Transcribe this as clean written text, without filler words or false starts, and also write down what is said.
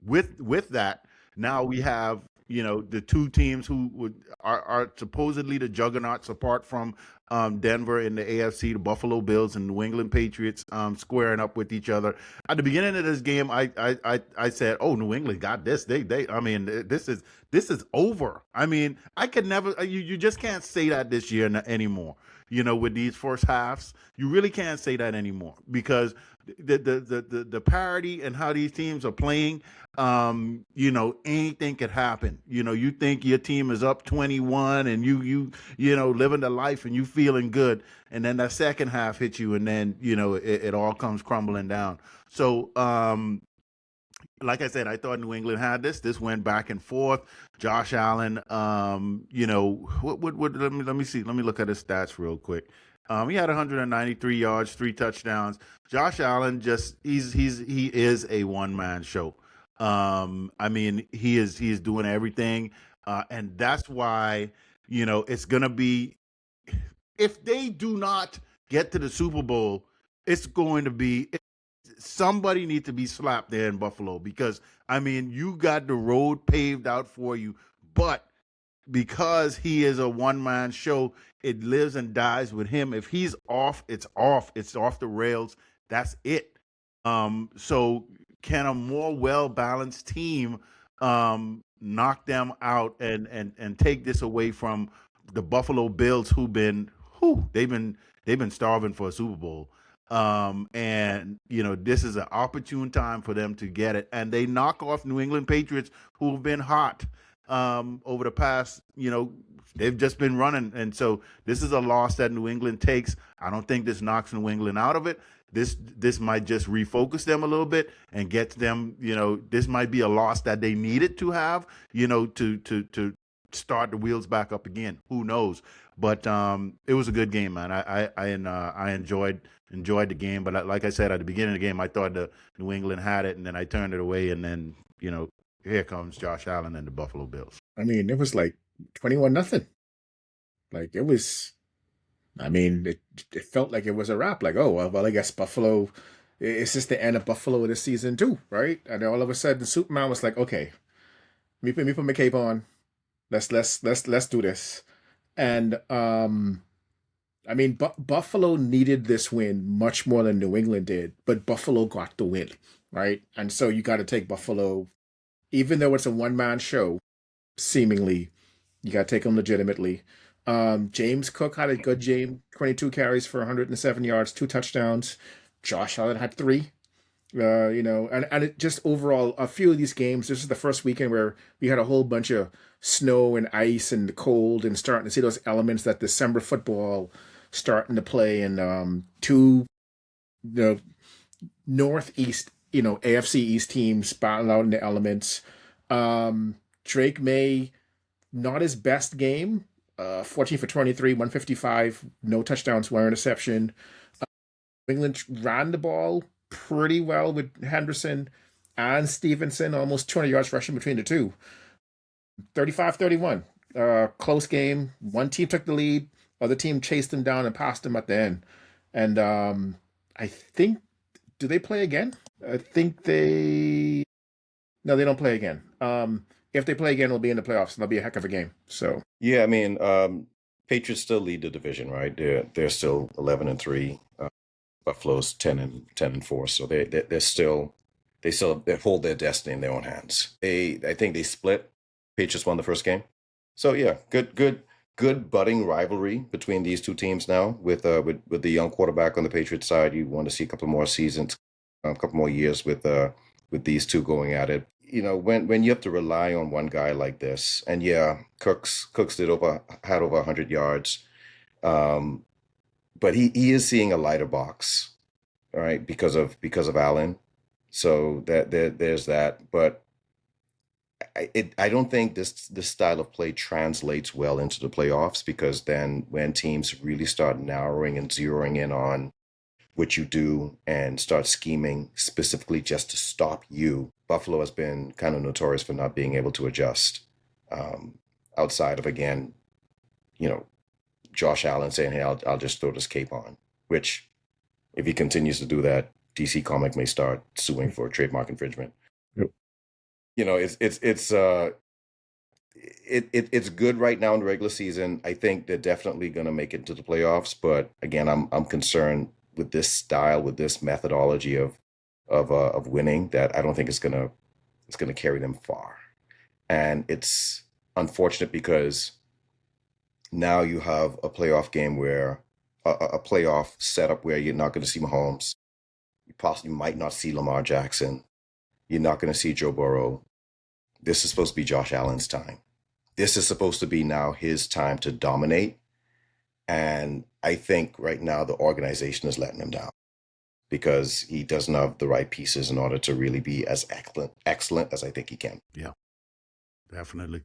with that, now we have the two teams who are supposedly the juggernauts apart from Denver in the AFC, the Buffalo Bills and New England Patriots squaring up with each other. At the beginning of this game, I said, "Oh, New England got this. They I mean, this is over." I mean, I could never you just can't say that this year anymore. With these first halves, you really can't say that anymore because the parity and how these teams are playing, anything could happen. You think your team is up 21 and you living the life and you feeling good, and then that second half hits you, and then it all comes crumbling down. So like I said, I thought New England had this. This went back and forth. Josh Allen, what let me see. Let me look at his stats real quick. He had 193 yards, 3 touchdowns. Josh Allen he is a one man show. I mean, he is doing everything, and that's why it's gonna be, if they do not get to the Super Bowl, it's going to be, somebody needs to be slapped there in Buffalo, because I mean, you got the road paved out for you, but because he is a one man show, it lives and dies with him. If he's off, it's off. It's off the rails. That's it. So can a more well balanced team knock them out and take this away from the Buffalo Bills, they've been starving for a Super Bowl. And this is an opportune time for them to get it, and they knock off New England Patriots, who have been hot over the past. They've just been running, and so this is a loss that New England takes. I don't think this knocks New England out of it. This might just refocus them a little bit and get them. This might be a loss that they needed to have. To start the wheels back up again. Who knows? But it was a good game, man. I enjoyed the game. But like I said at the beginning of the game, I thought the New England had it, and then I turned it away, and then here comes Josh Allen and the Buffalo Bills. I mean, it was like 21-0. Like it was. I mean, it felt like it was a wrap. Like, oh well, I guess Buffalo. It's just the end of Buffalo this season too, right? And then all of a sudden, Superman was like, okay, me put my cape on. Let's do this. And I mean, Buffalo needed this win much more than New England did, but Buffalo got the win, right? And so you got to take Buffalo, even though it's a one man show, seemingly, you got to take them legitimately. James Cook had a good game, 22 carries for 107 yards, 2 touchdowns. Josh Allen had 3. And it just overall, a few of these games, this is the first weekend where we had a whole bunch of snow and ice and the cold, and starting to see those elements that December football starting to play, and two northeast, AFC East teams battling out in the elements. Drake May, not his best game, 14 for 23, 155, no touchdowns, 1 interception. England ran the ball pretty well with Henderson and Stevenson, almost 200 yards rushing between the two. 35-31. Close game. One team took the lead. Other team chased them down and passed them at the end. And I think, do they play again? I think no, they don't play again. If they play again, it'll be in the playoffs, and that'll be a heck of a game. So yeah, I mean, Patriots still lead the division, right? They're still 11-3. Buffalo's 10-4. So they hold their destiny in their own hands. I think they split. Patriots won the first game. So yeah, good budding rivalry between these two teams now. With the young quarterback on the Patriots side, you want to see a couple more seasons, a couple more years with these two going at it. When you have to rely on one guy like this, and yeah, Cooks had over 100 yards, but he is seeing a lighter box, right? Because of Allen, so there's that. But I don't think this style of play translates well into the playoffs, because then when teams really start narrowing and zeroing in on what you do and start scheming specifically just to stop you, Buffalo has been kind of notorious for not being able to adjust. Outside of, again, Josh Allen saying, "Hey, I'll just throw this cape on," which, if he continues to do that, DC Comic may start suing for trademark infringement. Yep. It's good right now in the regular season. I think they're definitely going to make it to the playoffs, but again, I'm concerned with this style, with this methodology of winning, that I don't think it's gonna carry them far. And it's unfortunate because now you have a playoff game where a playoff setup where you're not going to see Mahomes. You possibly might not see Lamar Jackson. You're not going to see Joe Burrow. This is supposed to be Josh Allen's time. This is supposed to be now his time to dominate. And I think right now the organization is letting him down because he doesn't have the right pieces in order to really be as excellent as I think he can. Yeah, definitely.